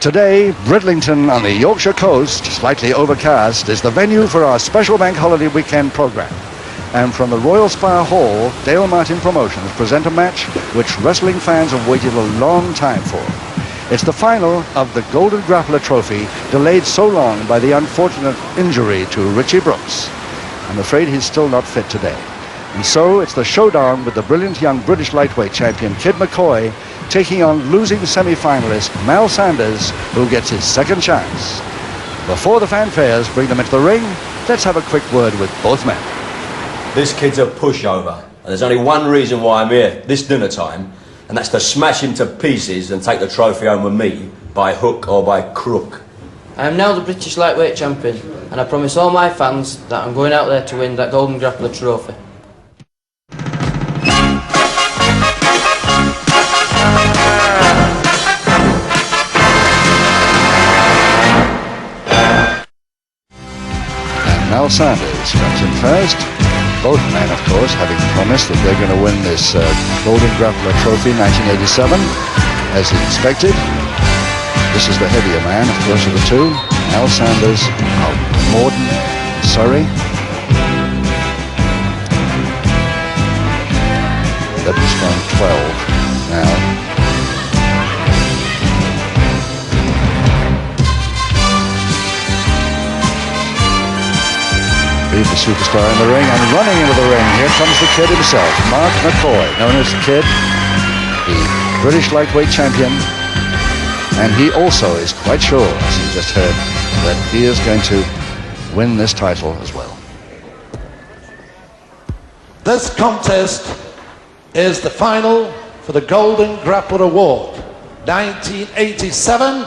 Today, Bridlington on the Yorkshire coast, slightly overcast, is the venue for our special bank holiday weekend programme. And from the Royal Spa Hall, Dale Martin Promotions present a match which wrestling fans have waited a long time for. It's the final of the Golden Grappler Trophy, delayed so long by the unfortunate injury to Richie Brooks. I'm afraid he's still not fit today. And so it's the showdown with the brilliant young British lightweight champion Kid McCoy taking on losing semi-finalist Mal Sanders, who gets his second chance. Before the fanfares bring them into the ring, let's have a quick word with both men. This kid's a pushover, and there's only one reason why I'm here this dinner time, and that's to smash him to pieces and take the trophy home with me, by hook or by crook. I am now the British lightweight champion, and I promise all my fans that I'm going out there to win that Golden Grappler Trophy. Mal Sanders comes in first. Both men, of course, having promised that they're going to win this Golden Grappler Trophy 1987, as he expected. This is the heavier man, of course, of the two. Mal Sanders of Morden, Surrey. 11 stone 12 now. The superstar in the ring, and running into the ring, here comes the kid himself, Mark McCoy, known as Kid, the British lightweight champion, and he also is quite sure, as you just heard, that he is going to win this title as well. This contest is the final for the Golden Grappler Award 1987,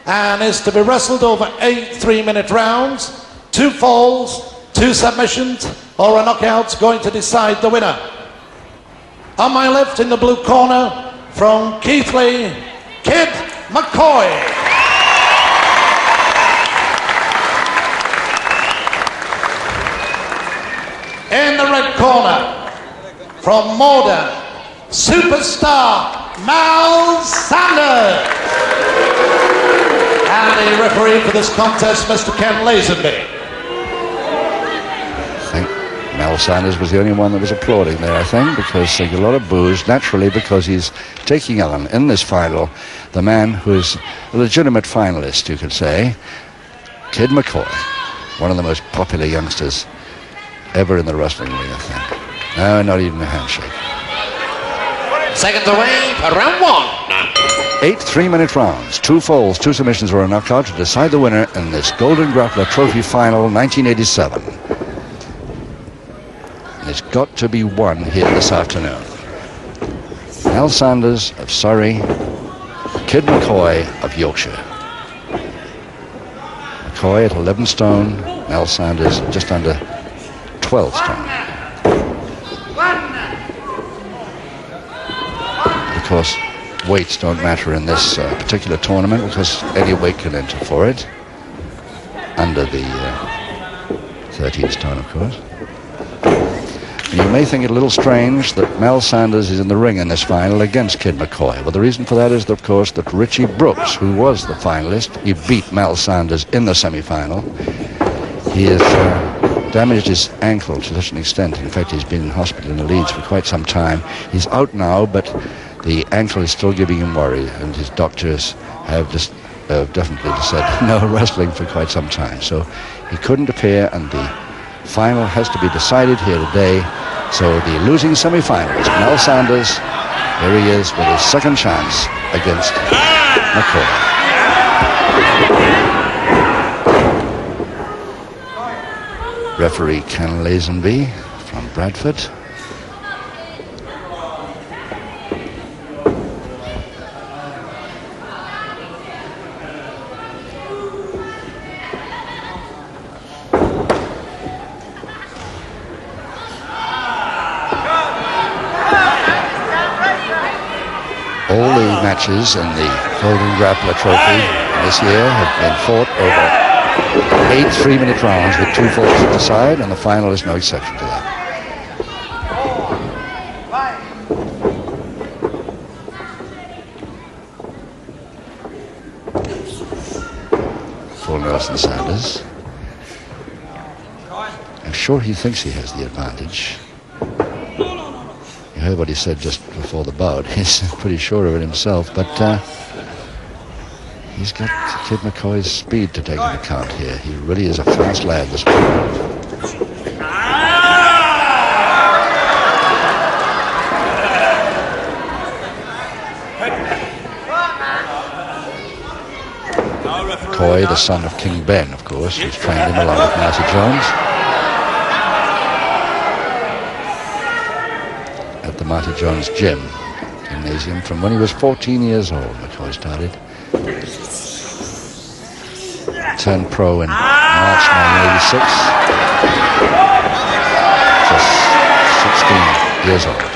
and is to be wrestled over 8 3-minute rounds, 2 falls, 2 submissions, or a knockout's going to decide the winner. On my left in the blue corner, from Keighley, Kid McCoy. In the red corner, from Morden, superstar Mal Sanders. And the referee for this contest, Mr. Ken Lazenby. Mal Sanders was the only one that was applauding there, I think, because a lot of boos, naturally, because he's taking on, in this final, the man who is a legitimate finalist, you could say, Kid McCoy, one of the most popular youngsters ever in the wrestling ring, I think. No, not even a handshake. Seconds away for round 1. 8 3-minute rounds, 2 falls, 2 submissions, or a knockout to decide the winner in this Golden Grappler Trophy Final 1987. It's got to be won here this afternoon. Mal Sanders of Surrey, Kid McCoy of Yorkshire. McCoy at 11 stone, Mal Sanders just under 12 stone. Of course, weights don't matter in this particular tournament because any weight can enter for it. Under the 13 stone, of course. You may think it a little strange that Mal Sanders is in the ring in this final against Kid McCoy. Well, the reason for that is, of course, that Richie Brooks, who was the finalist, he beat Mal Sanders in the semi-final. He has damaged his ankle to such an extent. In fact, he's been in hospital in Leeds for quite some time. He's out now, but the ankle is still giving him worry, and his doctors have just definitely said no wrestling for quite some time. So he couldn't appear, and the final has to be decided here today. So the losing semi-finalist, Mal Sanders, here he is with his second chance against McCoy. Referee Ken Lazenby from Bradford. All the matches in the Golden Grappler Trophy this year have been fought over 8 3-minute rounds with 2 falls to the side, and the final is no exception to that. for Nelson Sanders. I'm sure he thinks he has the advantage. You heard what he said just before the bout. He's pretty sure of it himself, but he's got Kid McCoy's speed to take into account here. He really is a fast lad, this one. McCoy, the son of King Ben, of course, who's trained him along with Marty Jones at the Marty Jones Gym Gymnasium from when he was 14 years old. McCoy started. Turned pro in March 1986. Just 16 years old.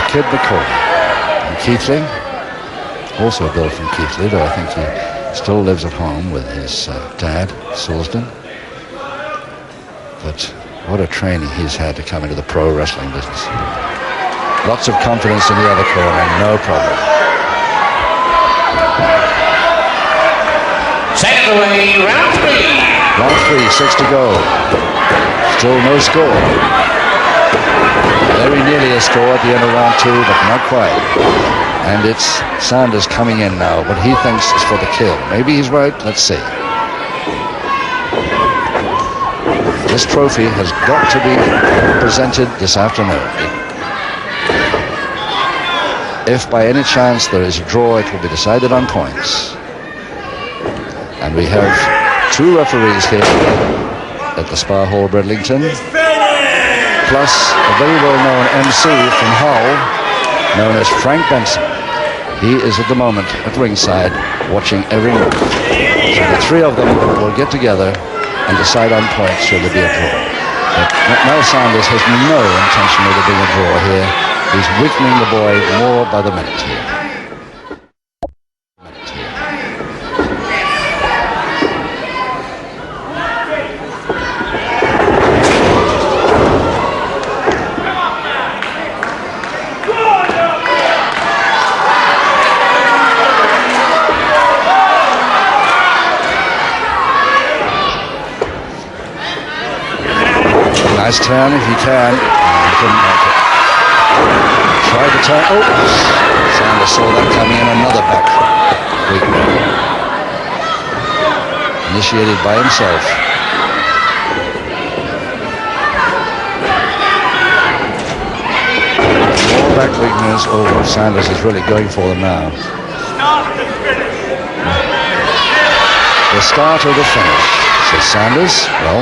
Kid McCoy from Keighley, also a bill from Keighley, though I think he still lives at home with his dad, Silsden. But what a training he's had to come into the pro wrestling business. Lots of confidence in the other corner, no problem. Second away, round 3. Round 3, 6 to go. Still no score. Very nearly a score at the end of round 2, but not quite. And it's Sanders coming in now. What he thinks is for the kill. Maybe he's right. Let's see. This trophy has got to be presented this afternoon. If by any chance there is a draw, it will be decided on points. And we have 2 referees here at the Spa Hall, Bridlington, plus a very well-known MC from Hull, known as Frank Benson. He is at the moment at ringside watching every move. So the 3 of them will get together and decide on points should there be a draw. But Mel Sanders has no intention of there being a draw here. He's weakening the boy more by the minute here. Nice turn if he can. He couldn't make it. Tried to turn. Oh! Sanders saw that coming in. Another back weakness. Initiated by himself. More back weakness. Oh, Sanders is really going for them now. The start or the finish, says Sanders. Well,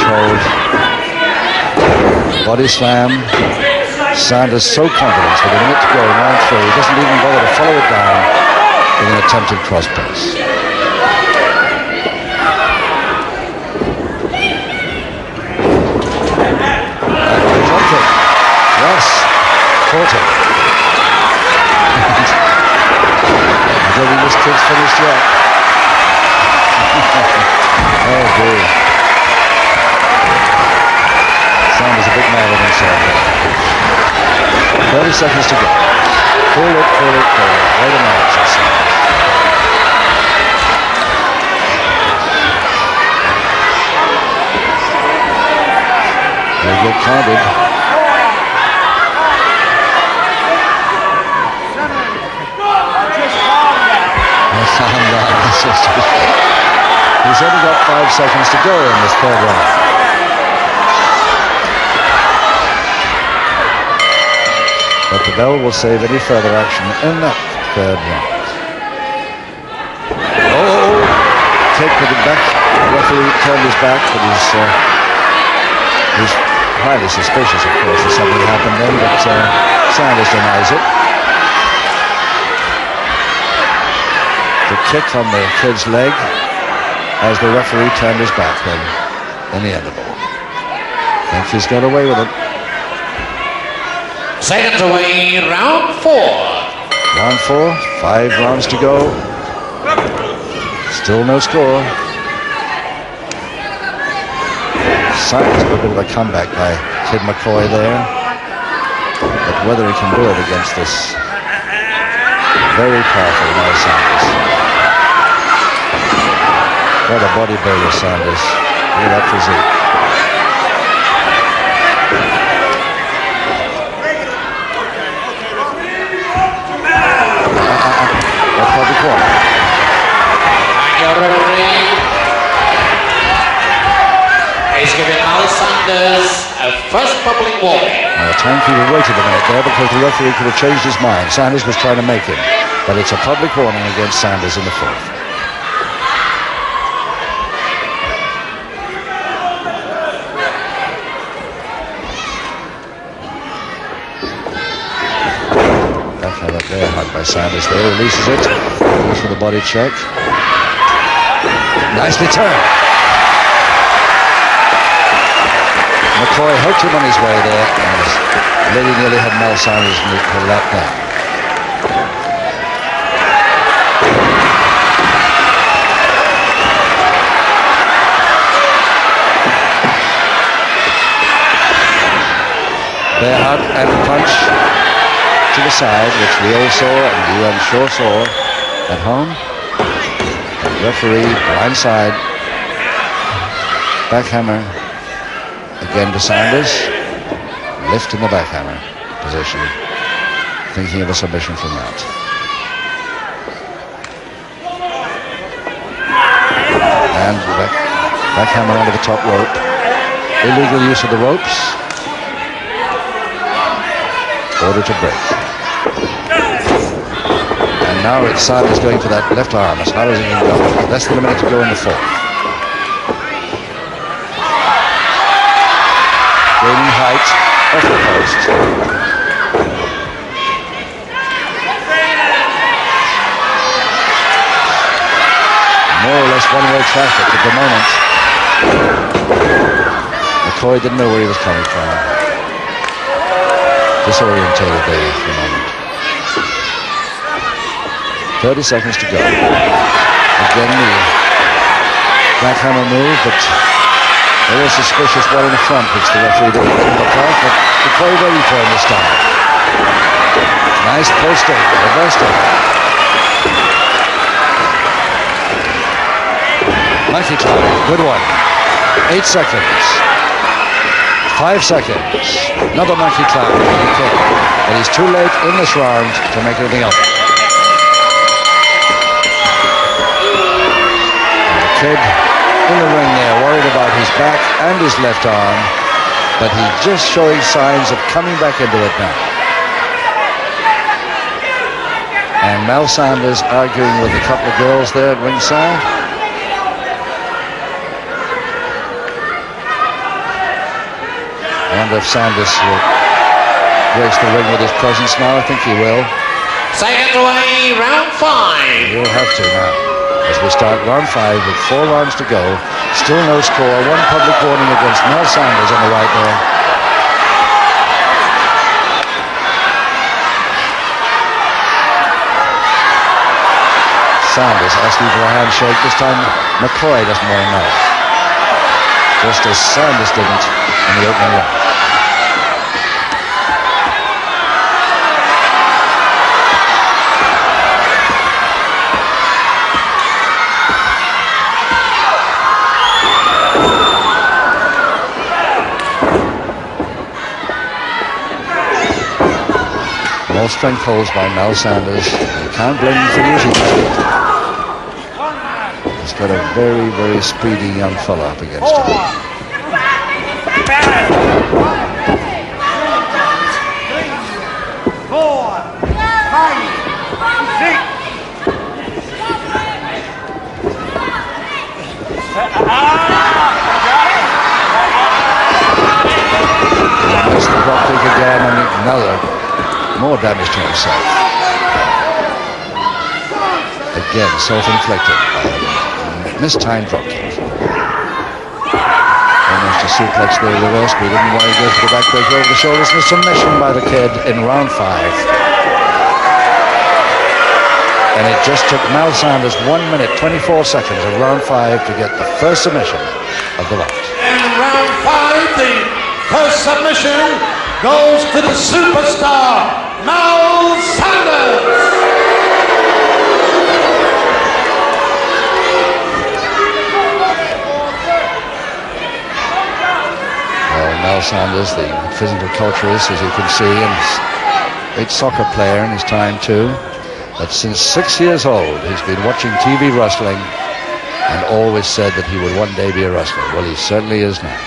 hold. Body slam. Sanders so confident with a minute to go in round 3. He doesn't even bother to follow it down with an attempted cross press. Yes, caught it. I don't think this kid's finished yet. Oh dear. Sanders a bit mad at himself. 30 seconds to go. Pull it. Wait a minute, says Sanders. They get counted. He's only got 5 seconds to go in this 3rd round. But the bell will save any further action in that 3rd round. Oh, kick with the back. The referee turned his back, but he's highly suspicious, of course, that something happened then, but Sanders denies it. The kick on the kid's leg as the referee turned his back then in the interval. Thinks he's got away with it. Seconds away, round 4. Round 4, 5 rounds to go. Still no score. Signs of a bit of a comeback by Kid McCoy there. But whether he can do it against this very powerful Mel Sanders. What a bodybuilder, Sanders. Look at that physique. That's public corner. And your referee is giving Mel Sanders a first public warning. Now, the timekeeper waited a minute there because the referee could have changed his mind. Sanders was trying to make him. But it's a public warning against Sanders in the 4th. Backhammer there, hard by Sanders there, releases it, goes for the body check. Nicely turned. McCoy hooked him on his way there and nearly had Mel Sanders let down. Bare hug and punch to the side, which we all saw and you I'm sure saw at home. And referee blindside, backhammer again to Sanders, lift in the backhammer position, thinking of a submission from that. And backhammer onto the top rope, illegal use of the ropes. Order to break. And now it's Sanders going for that left arm as hard as he can go. Less than a minute to go in the 4th. Gaining height off the post. More or less one-way traffic at the moment. McCoy didn't know where he was coming from. Disorientated there for a moment. 30 seconds to go. Again the backhammer move, but a little suspicious one in the front, which the referee didn't look at, but McCoy ready for him this time. Nice posting, reversed it. Mighty climb, good one. 8 seconds. 5 seconds. Another monkey climb. But he's too late in this round to make anything up. And the kid in the ring there, worried about his back and his left arm, but he's just showing signs of coming back into it now. And Mel Sanders arguing with a couple of girls there at ringside. I wonder if Sanders will grace the ring with his presence now. I think he will. Seconds away, round 5. He'll have to now. As we start round 5 with 4 rounds to go. Still no score. One public warning against Mel Sanders on the right there. Sanders asking for a handshake. This time McCoy doesn't want to know. Just as Sanders didn't in the opening round. More strength holds by Mel Sanders. You can't blame him for using that. He's got a very, very speedy young fella up against him. 4, 5, 6. Missed the drop kick again and another more damage to himself. Again, self-inflicted by a mistimed drop kick. Almost a suplex there, reverse, but he didn't want to go for the backbreaker over the shoulders, and a submission by the kid in round 5. And it just took Mal Sanders 1 minute, 24 seconds of round 5 to get the first submission of the bout. In round 5, the first submission goes to the superstar, Mal Sanders. Mal Sanders, the physical culturist, as you can see, and a great soccer player in his time too. But since 6 years old, he's been watching TV wrestling and always said that he would one day be a wrestler. Well, he certainly is now.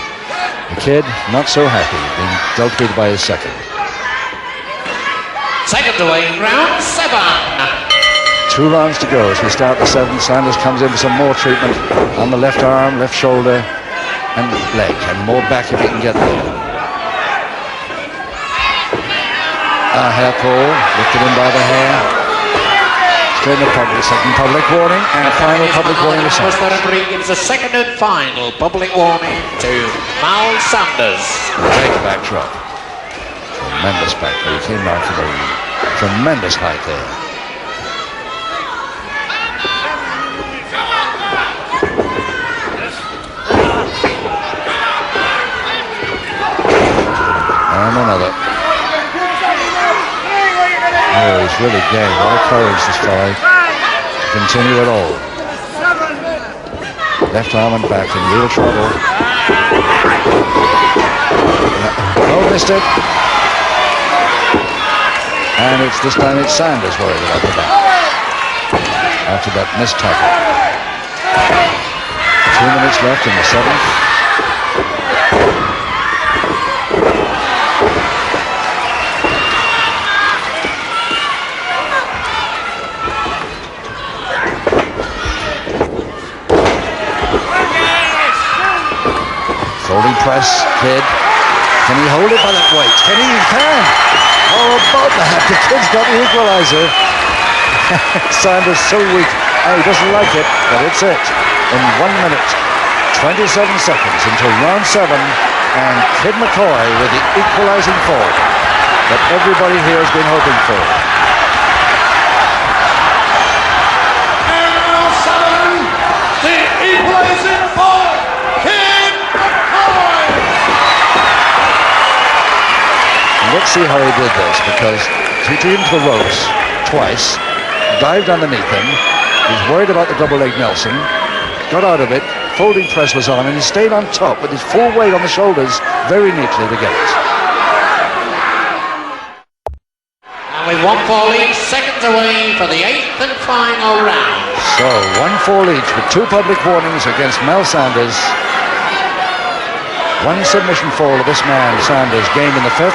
The kid, not so happy, being dealt with by his second. Second away, round 7. 2 rounds to go as we start the 7th. Sanders comes in for some more treatment on the left arm, left shoulder, and leg, and more back if he can get there. A hair pull, lifted in by the hair. Straight in the public, second public warning, and final public warning to Sanders. The referee gives a second and final public warning to Mal Sanders. Great back drop. Tremendous back. He came down from a tremendous height there. And another. Oh, he's really gained a lot of courage this fight to continue at all. Left arm and back in real trouble. Oh, missed it. And it's this time it's Sanders worried about the back after that missed tackle. 2 minutes left in the 7th. Folding press, kid. Can he hold it by that weight? Can he? He can. Oh, about that. The kid's got the equalizer. Sanders so weak. Oh, he doesn't like it, but it's it. In 1 minute, 27 seconds until round 7, and Kid McCoy with the equalizing fall that everybody here has been hoping for. And round 7, the equalizing fall. Let's see how he did this, because he took him to the ropes twice, dived underneath him. He's worried about the double leg Nelson, got out of it, folding press was on, and he stayed on top with his full weight on the shoulders very neatly to get it. And with 1 fall each, seconds away for the 8th and final round. So 1 fall each with 2 public warnings against Mal Sanders. 1 submission fall of this man, Sanders, gained in the 5th.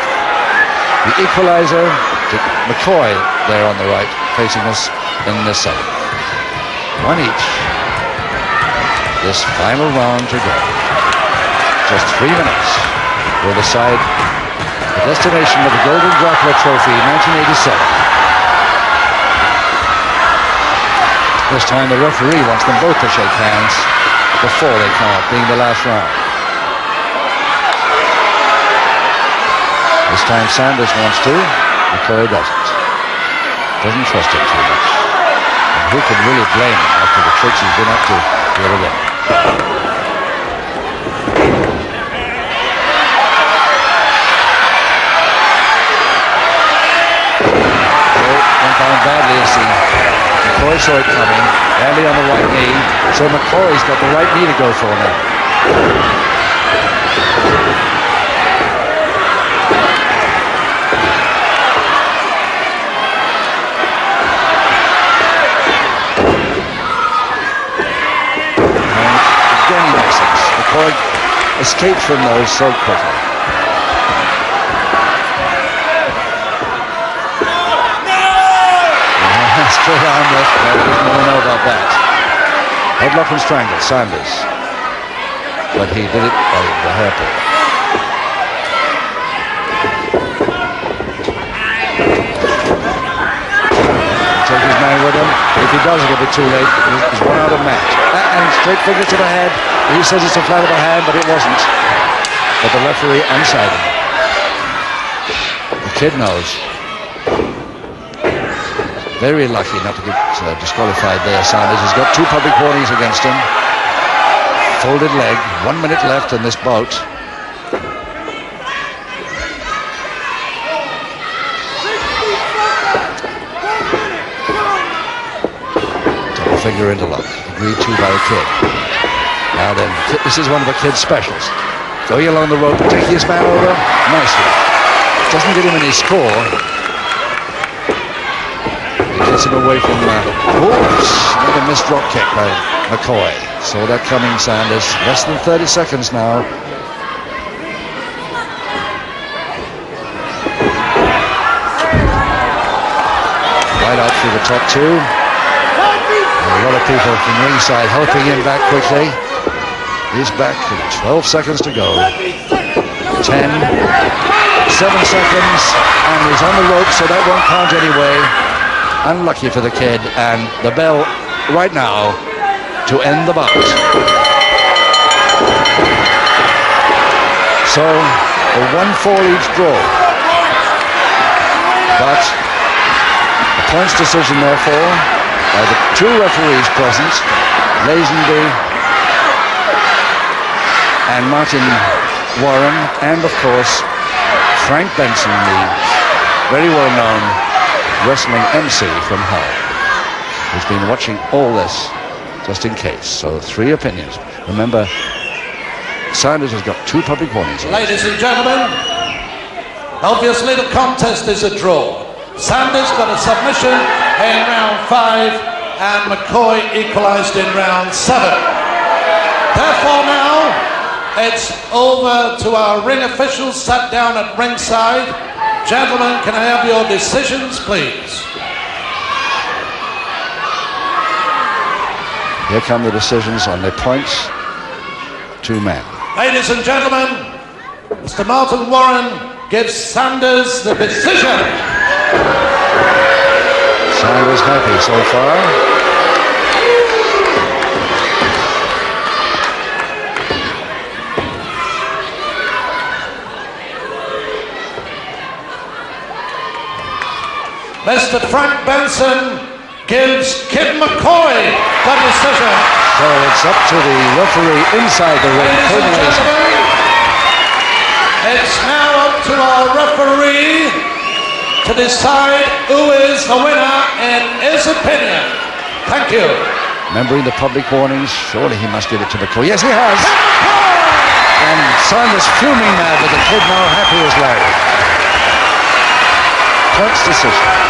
The equalizer to McCoy there on the right, facing us in the 7th. 1 each. This final round to go. Just 3 minutes will decide the destination of the Golden Grappler Trophy 1987. This time the referee wants them both to shake hands before they come out, being the last round. This time Sanders wants to, McCoy doesn't. Doesn't trust him too much. And who can really blame him after the tricks he's been up to the other day? So, went down badly as McCoy saw it coming, badly on the right knee, so McCoy's got the right knee to go for now. McCoy escaped from those so quickly. Straight arm left, but I didn't really know about that. Headlock and strangle, Sanders. But he did it by the hairpin. Take his man with him. If he he does, it'll be too late. He's one out of match. And straight finger to the head. He says it's a flat of a hand, but it wasn't. But the referee unsided. The kid knows. Very lucky not to get disqualified there, Sanders. He's got 2 public warnings against him. Folded leg. 1 minute left in this bout. Double finger interlock. Agreed to by the kid. Now then, this is one of the kid's specials. Going along the rope, taking his man over nicely. Doesn't get him any score. He gets him away from oops, another missed drop kick by McCoy. Saw that coming, Sanders. Less than 30 seconds now. Right out through the top 2. And a lot of people from ringside helping him back quickly. He's back with 12 seconds to go. 10, 7 seconds, and he's on the rope, so that won't count anyway. Unlucky for the kid, and the bell right now to end the bout. So a 1-4 each draw. But the points decision, therefore, by the 2 referees present, Lazenby and Martin Warren, and of course Frank Benson, the very well-known wrestling MC from Hull, who's been watching all this just in case. So 3 opinions. Remember, Sanders has got 2 public warnings. Ladies and gentlemen, obviously the contest is a draw. Sanders got a submission in round 5 and McCoy equalised in round 7. Therefore now it's over to our ring officials sat down at ringside. Gentlemen, can I have your decisions, please? Here come the decisions on the points. 2 men. Ladies and gentlemen, Mr. Martin Warren gives Sanders the decision. Sanders happy so far. Mr. Frank Benson gives Kid McCoy the decision. So it's up to the referee inside the ring. Ladies and gentlemen, it's now up to our referee to decide who is the winner in his opinion. Thank you. Remembering the public warnings, surely he must give it to McCoy. Yes, he has. And Sanders fuming now, but the kid now happy as Larry. Points decision.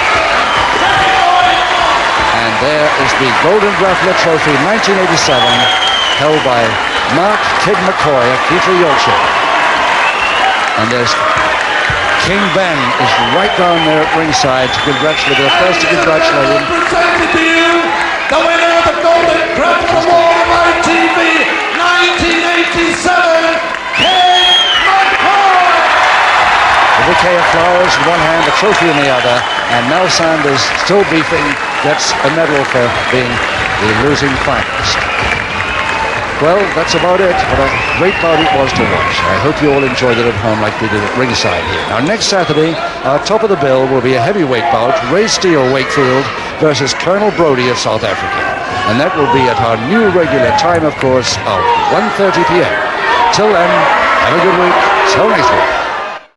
And there is the Golden Grappler Trophy 1987, held by Mark Kid McCoy of Keighley, Yorkshire. And there's King Ben is right down there at ringside to congratulate him. First to congratulate him. Presented to you the winner of the Golden Grappler Award of ITV 1987, Kid McCoy. A bouquet of flowers in one hand, a trophy in the other, and now Sanders, still beefing, gets a medal for being the losing finalist. Well, that's about it. What a great bout it was to watch. I hope you all enjoyed it at home like we did at ringside here. Now, next Saturday, our top of the bill will be a heavyweight bout, Ray Steele Wakefield versus Colonel Brody of South Africa. And that will be at our new regular time, of course, of 1:30 p.m. Till then, have a good week. Till next week.